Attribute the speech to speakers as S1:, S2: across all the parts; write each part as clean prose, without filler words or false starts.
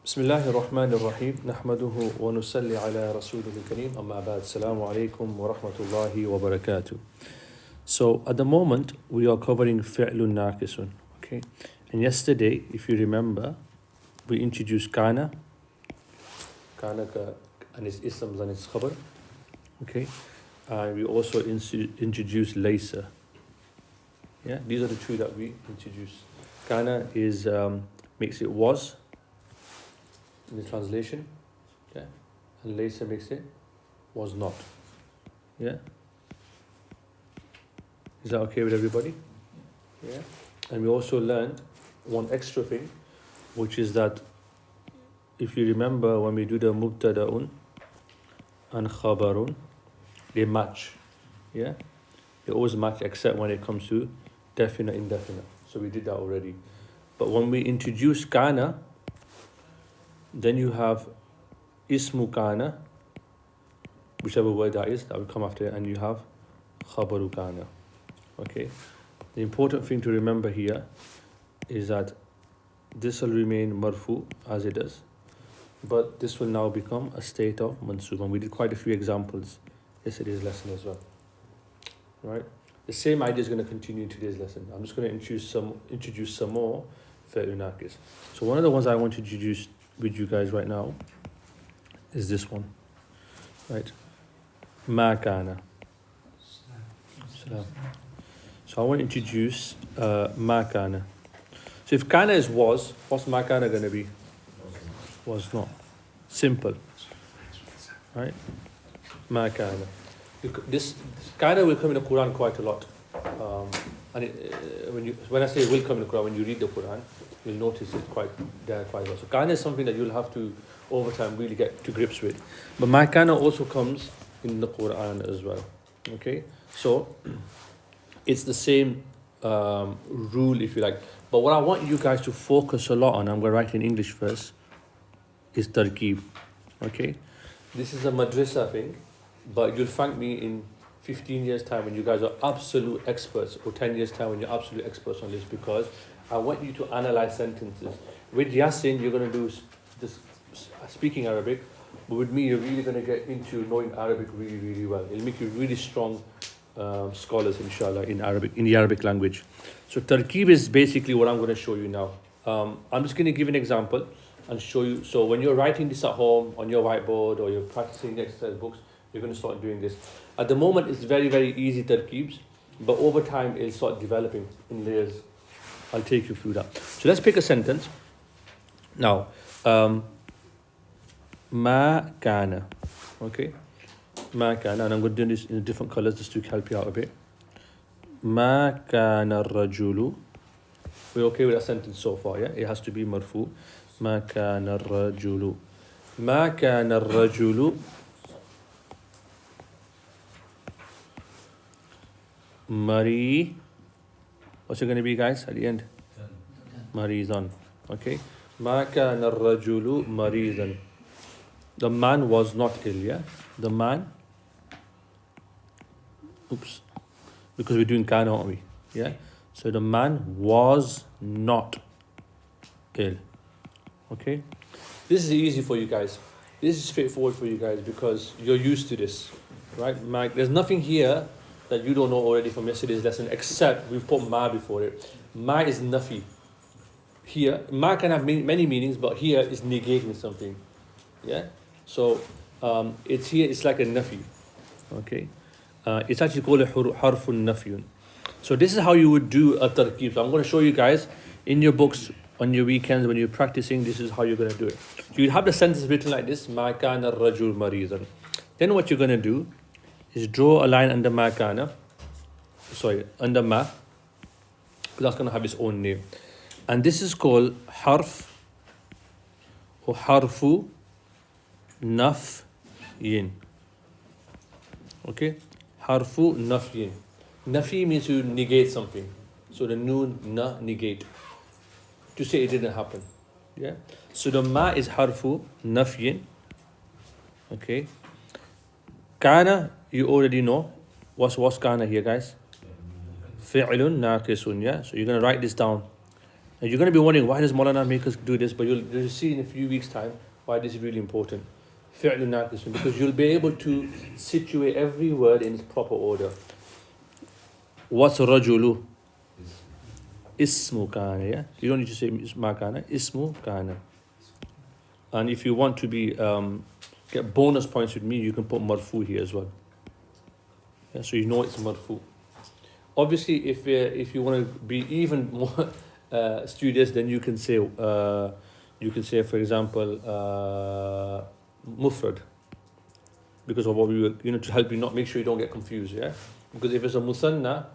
S1: بسم الله الرحمن الرحيم نحمده ونصلي على رسوله الكريم أما بعد السلام عليكم ورحمة الله وبركاته. So at the moment we are covering فعل ناقص, okay? And yesterday, if you remember, we introduced kana and its isms and its khabar, okay? And we also introduced laysa. Yeah, these are the two that we introduced. Kana is makes it was in the translation, yeah, and laysa makes it was not. Yeah, is that okay with everybody? Yeah, and we also learned one extra thing, which is that if you remember when we do the mubtada'un and khabarun, they match. Yeah, they always match except when it comes to definite, indefinite. So we did that already. But when we introduce kana, then you have ismu kana, whichever word that is, that will come after it, and you have khabaru kana. Okay. The important thing to remember here is that this will remain marfu as it is, but this will now become a state of mansub. And we did quite a few examples yesterday's lesson as well. Right? The same idea is going to continue in today's lesson. I'm just going to introduce some more fi'l naqis. So one of the ones I want to introduce with you guys right now is this one, right? Makan. So I want to introduce Makan. So if kana is was, what's Makana going to be? Was not. Simple, right? Makana. This kana will come in the Quran quite a lot. And when I say will come in the Quran, when you read the Quran, you'll notice it quite well. So kana is something that you'll have to, over time, really get to grips with. But my kana also comes in the Quran as well. Okay? So, it's the same rule, if you like. But what I want you guys to focus a lot on, I'm going to write in English first, is tarkeeb. Okay? This is a madrasa thing, but you'll thank me in 15 years time when you guys are absolute experts, or 10 years time when you're absolute experts on this, because I want you to analyze sentences. With Yasin, you're going to do this speaking Arabic, but with me, you're really going to get into knowing Arabic really, really well. It'll make you really strong scholars, inshallah, in the Arabic language. So tarkeeb is basically what I'm going to show you now. I'm just going to give an example and show you. So when you're writing this at home on your whiteboard or you're practicing the exercise books, you're going to start doing this. At the moment, it's very, very easy tarkeebs, but over time, it'll start developing in layers. I'll take you through that. So let's pick a sentence. Now, ma kana. Okay? Ma kana. And I'm going to do this in different colors just to help you out a bit. Ma kana rajulu. We're okay with that sentence so far, yeah? It has to be marfu. Ma kana rajulu. Ma kana rajulu. Mari. What's it going to be, guys, at the end? Marizan. Okay. Ma kana rajulu marizan. The man was not ill, yeah? The man. Oops. Because we're doing kana, aren't we? Yeah? So the man was not ill. Okay? This is easy for you guys. This is straightforward for you guys because you're used to this. Right? Mike, there's nothing here that you don't know already from yesterday's lesson, except we've put ma before it. Ma is nafi. Here, ma can have many meanings, but here is negating something. Yeah? So, it's here, it's like a nafi. Okay? It's actually called a harfun nafiyun. So this is how you would do a tarkeeb. So I'm going to show you guys in your books, on your weekends, when you're practicing, this is how you're going to do it. So you have the sentence written like this, ma kana rajul maridan. Then what you're going to do is draw a line under ma kana, under ma, because that's going to have its own name. And this is called harf or harfu nafyin. Okay? Harfu nafyin. Nafi means to negate something. So the noon na, negate. To say it didn't happen. Yeah? So the ma is harfu nafyin. Okay? Kana, you already know. What's kana here, guys? Fi'lun naqisun, yeah? So you're going to write this down. And you're going to be wondering, why does Maulana make us do this? But you'll see in a few weeks' time why this is really important. فعل ناقص, because you'll be able to situate every word in its proper order. What's rajulu? Ismu kana, yeah? You don't need to say makana, ismu kana. And if you want to be get bonus points with me, you can put marfu here as well. Yeah, so you know it's marfu. Obviously, if you want to be even more studious, then you can say for example mufrad, because of what we were, to help you not make sure you don't get confused. Yeah, because if it's a musanna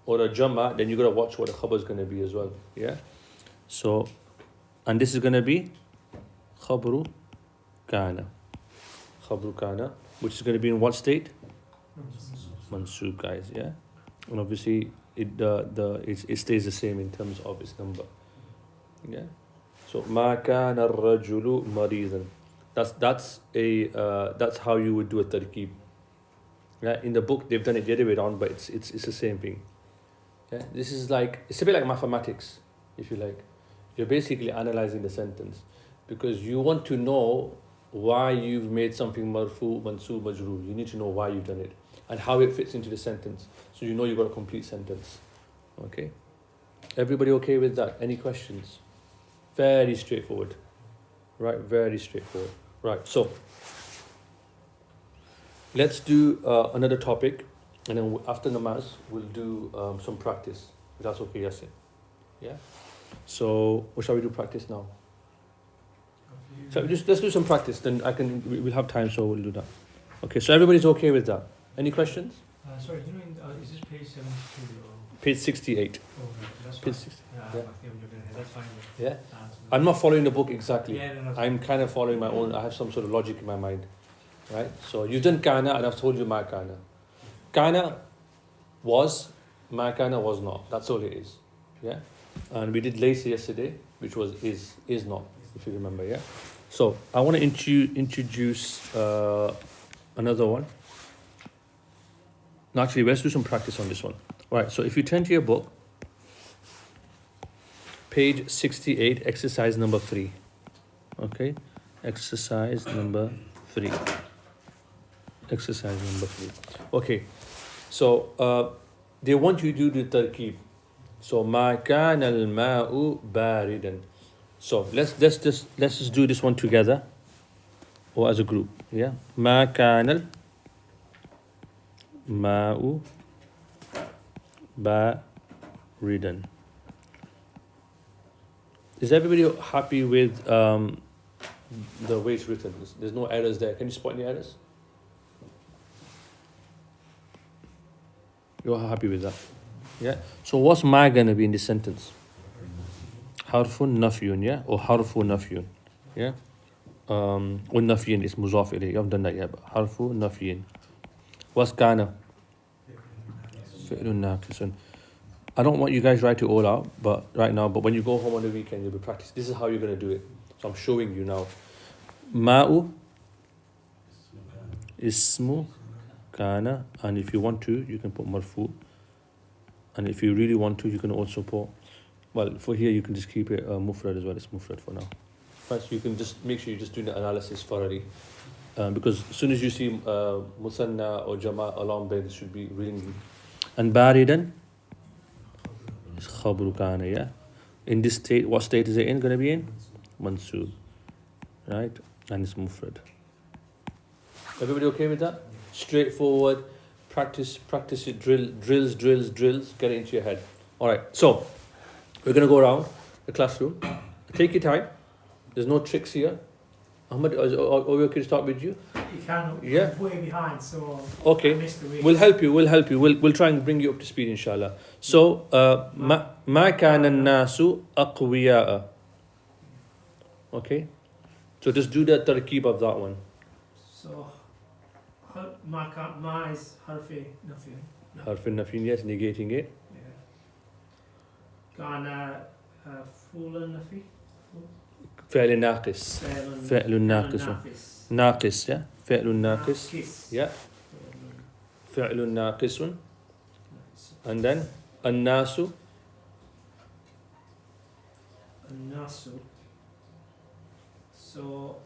S1: or a jama, then you got to watch what the khabar is going to be as well. Yeah, so, and this is going to be khabru kana, which is going to be in what state? Mansub, guys. Yeah, and obviously it stays the same in terms of its number. Yeah, so ma kana ar-rajulu maridan. That's how you would do a tarkeeb. Yeah, in the book they've done it the other way around, but it's the same thing. Yeah, this is it's a bit like mathematics, if you like. You're basically analyzing the sentence because you want to know why you've made something marfu, mansub, majroor. You need to know why you've done it and how it fits into the sentence, so you know you've got a complete sentence. Okay, everybody okay with that? Any questions? Very straightforward, right? Very straightforward. Right, so let's do another topic, and then after namaz we'll do some practice. If that's okay, Yasin? Yeah. So what shall we do practice now? So let's do some practice. Then we'll have time, so we'll do that. Okay. So everybody's okay with that? Any questions?
S2: Sorry, is this page 72 or?
S1: Page 68.
S2: Oh, that's
S1: Page
S2: fine.
S1: 60.
S2: Yeah. That's fine.
S1: Yeah. I'm not following the book exactly.
S2: Yeah, no,
S1: I'm kind of following my own. I have some sort of logic in my mind, right? So you've done kana, and I've told you ma kana. Kana was, ma kana was not. That's all it is. Yeah. And we did laysa yesterday, which was is not, if you remember. Yeah. So I want to introduce another one. No, actually, let's do some practice on this one. All right. So if you turn to your book, page 68, exercise number 3. Okay, exercise number 3. Exercise number 3. Okay, so they want you to do the tarkeeb. So ma kana al-ma'u baridan. So let's just do this one together or as a group. Yeah, ma kana al-ma'u baridan. Is everybody happy with the way it's written? There's no errors there. Can you spot any errors? You're happy with that? Yeah. So what's ma gonna be in this sentence? Harfun nafyun, yeah? Or harfu nafyun. Yeah? Or nafyun is muzaf ilayh. You haven't done that yet, but harfu nafyun. What's kana? Fi'lun naqisun. I don't want you guys to write it all out, but right now, but when you go home on the weekend, you'll be practicing. This is how you're going to do it. So I'm showing you now. Ma'u, ismu, kana, and if you want to, you can put marfu. And if you really want to, you can also put, well, for here, you can just keep it mufrad as well. It's mufrad for now. Right, so you can just make sure you're just doing the analysis thoroughly. Because as soon as you see musanna or jama along there, this should be reading. And baridan, khabru kana, yeah? In this state, what state is it in? Going to be in? Mansub. Right? And it's mufrad. Everybody okay with that? Straightforward. Practice it. Drills. Get it into your head. Alright, so we're going to go around the classroom. Take your time. There's no tricks here. Ahmed, are we okay to start with you?
S2: You can.
S1: Yeah.
S2: Way behind, so.
S1: Okay. We'll help you. We'll try and bring you up to speed, inshallah. So, ma kana an-nasu aqwiya'a. Okay. So just do the tarkeeb of that one.
S2: So, ma is harfi nafyun.
S1: Harfin nafyun, yes, negating it.
S2: Yeah. Kana fulan nafi.
S1: فعل ناقص. فعل ناقص. ناقص, yeah. فعل ناقص. Yeah. فعل ناقص. And then الناس
S2: nasu. So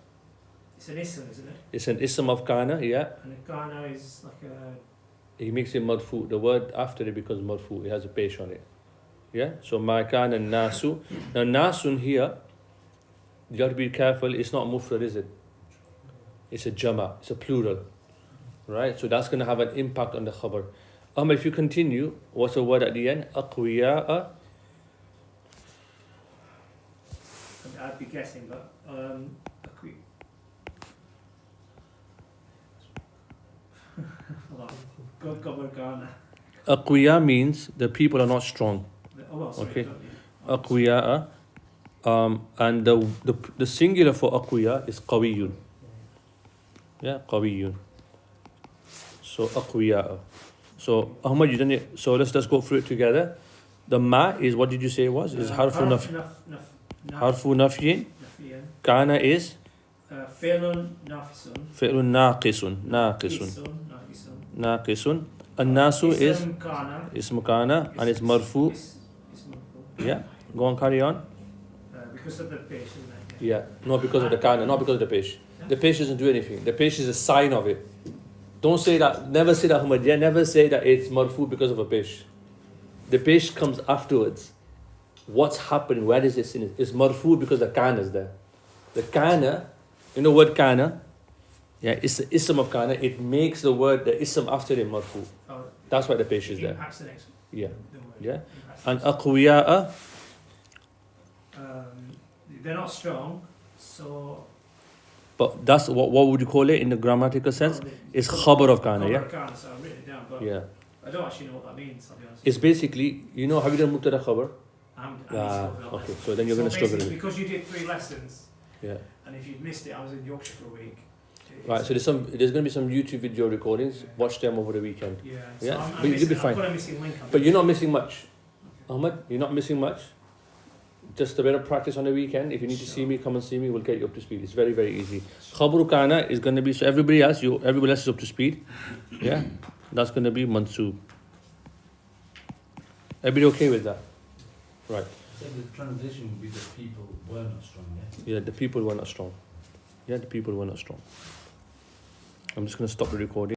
S2: it's an ism, isn't it?
S1: It's an ism of kana, yeah.
S2: And the kana is like a
S1: He makes it marfu. The word after it becomes marfu. It has a pesh on it. Yeah? So makan and nasu. Now nasun here, you have to be careful, it's not mufrad, is it? It's a jama, it's a plural. Right? So that's going to have an impact on the khabar. If you continue, what's the word at the end? Aqwiya'a.
S2: I'd be guessing, but a quick. Hold on. Gobar Ghana.
S1: Aqwiya means the people are not strong.
S2: Oh, well, sorry,
S1: Okay.
S2: don't you?
S1: Aqwiya'a. And the singular for aqwiya is qawiyun. Yeah, qawiyun. So aqwiya'a. So Ahmad, you done it. So let's go through it together. The ma is, what did you say it was? Is harfu harfu nafyin. Kana is
S2: fi'lun nafisun.
S1: fi'lun naqisun. Naqisun. An-nasu is
S2: Ism kana.
S1: ism kana and it's marfu.
S2: Is marfu.
S1: Yeah. Go on, carry on.
S2: Because of the pesh, isn't it?
S1: Yeah. Not because of the kana, not because of the pesh. The pesh doesn't do anything. The pesh is a sign of it. Don't say that. Never say that, Ahmad. Yeah, never say that it's marfu because of a pesh. The pesh comes afterwards. What's happening? Where is it in it? It's marfu because the kana is there. The kana, you know word kana? Yeah, it's the ism of kana. It makes the word, the ism after it marfu.
S2: Oh,
S1: That's why the pesh is there.
S2: impacts the next
S1: Yeah.
S2: the word.
S1: Yeah.
S2: Impacts the
S1: And
S2: next
S1: aqwiya'a,
S2: they're not strong, so.
S1: but that's what would you call it in the grammatical sense?
S2: Oh,
S1: It's khabar of kana, yeah?
S2: Khabar kana, so I've written it down, but
S1: Yeah.
S2: I don't actually know what that means, I'll be honest.
S1: It's basically, you know, have you done mubtada khabar?
S2: I'm
S1: Ah,
S2: still not
S1: okay.
S2: there.
S1: So then you're going to
S2: So
S1: struggle.
S2: basically, because you did 3 lessons,
S1: Yeah.
S2: and if you'd missed it, I was in Yorkshire for a week.
S1: Right. So there's going to be some YouTube video recordings. Watch them over the weekend.
S2: Yeah,
S1: Yeah,
S2: so I'm
S1: but you'll be
S2: missing,
S1: fine.
S2: I've got a missing link.
S1: But you're not missing much, Ahmad. You're not missing much. Just a bit of practice on the weekend. If you need to see me, come and see me. We'll get you up to speed. It's very, very easy. Khabru kana is going to be, so everybody else is up to speed. Yeah, that's going to be mansoob. Everybody okay with that? Right.
S3: So the translation would be the people were not strong, yeah?
S1: Yeah, the people were not strong. Yeah, the people were not strong. I'm just going to stop the recording.